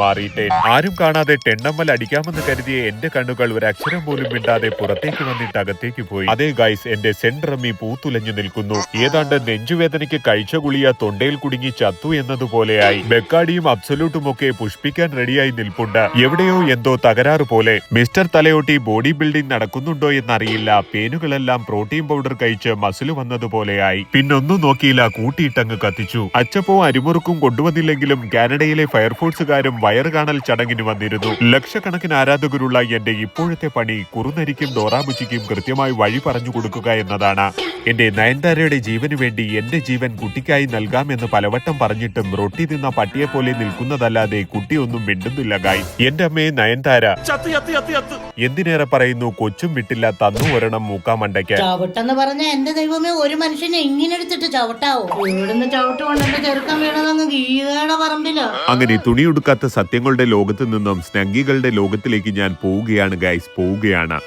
മാറിയിട്ടേ ആരും കാണാതെ ടെണ്ണമ്മൽ അടിക്കാമെന്ന് കരുതിയ എന്റെ കണ്ണുകൾ ഒരു അക്ഷരം പോലും മിണ്ടാതെ പുറത്തേക്ക് വന്നിട്ട് അകത്തേക്ക് പോയി. അതേ ഗൈസ്, എന്റെ സെൻട്രമ്മി പൂത്തുലഞ്ഞു നിൽക്കുന്നു. ഏതാണ്ട് നെഞ്ചുവേദനയ്ക്ക് കഴിച്ച ഗുളിയ തൊണ്ടയിൽ കുടുങ്ങി ചത്തു എന്നതുപോലെയായി. ബെക്കാഡിയും അബ്സൊല്യൂട്ടും ഒക്കെ പുഷ്പിക്കാൻ റെഡിയായി നിൽപ്പുണ്ട്. എവിടെയോ എന്തോ തകരാറ് പോലെ. മിസ്റ്റർ തലയോട്ടി ബോഡി ബിൽഡിംഗ് നടക്കുന്നുണ്ടോ എന്നറിയില്ല. പേനുകളെല്ലാം പ്രോട്ടീൻ പൗഡർ കഴിച്ച് മസിൽ വന്നതുപോലെയായി. പിന്നൊന്നും നോക്കിയില്ല, കൂട്ടിയിട്ടങ്ങ് കത്തിച്ചു. അച്ചപ്പവും അരിമുറുക്കും കൊണ്ടുവന്നില്ലെങ്കിലും കാനഡയിലെ ഫയർഫോഴ്സുകാരും വയറ് കാണൽ ചടങ്ങിന് വന്നിരുന്നു. ലക്ഷക്കണക്കിന് ആരാധകരുള്ള എന്റെ ഇപ്പോഴത്തെ പണി കുറുനരിക്കും ഡോറാബുച്ചിക്കും കൃത്യമായി വഴി പറഞ്ഞു കൊടുക്കുക എന്നതാണ്. എന്റെ നയൻതാരയുടെ ജീവന് വേണ്ടി എന്റെ ജീവൻ കുട്ടിക്കായി നൽകാമെന്ന് പലവട്ടം പറഞ്ഞിട്ടും റൊട്ടി തിന്ന പട്ടിയെ പോലെ നിൽക്കുന്നതല്ലാതെ കുട്ടിയൊന്നും മിണ്ടുന്നില്ല ഗൈസ്. എന്റെ അമ്മയെ നയൻതാര എന്തിനേറെ പറയുന്നു, കൊച്ചും വിട്ടില്ല, തന്നു ഒരെണ്ണം മൂക്കാമണ്ടയ്ക്ക്. ചവിട്ടെന്ന് പറഞ്ഞ എന്റെ ദൈവമേ, ഒരു മനുഷ്യനെ ഇങ്ങനെ എടുത്തിട്ട് ചവിട്ടാവോ? ഇവിടുന്ന് ചവിട്ട് കൊണ്ട് എന്റെ ചെറുക്കം വീണതങ്ങ് ഗീതയുടെ പറമ്പിലോ. അങ്ങനെ തുണിയുടുക്കാത്ത സത്യങ്ങളുടെ ലോകത്ത് നിന്നും സ്നഗ്ഗികളുടെ ലോകത്തിലേക്ക് ഞാൻ പോവുകയാണ് ഗൈസ്, പോവുകയാണ്.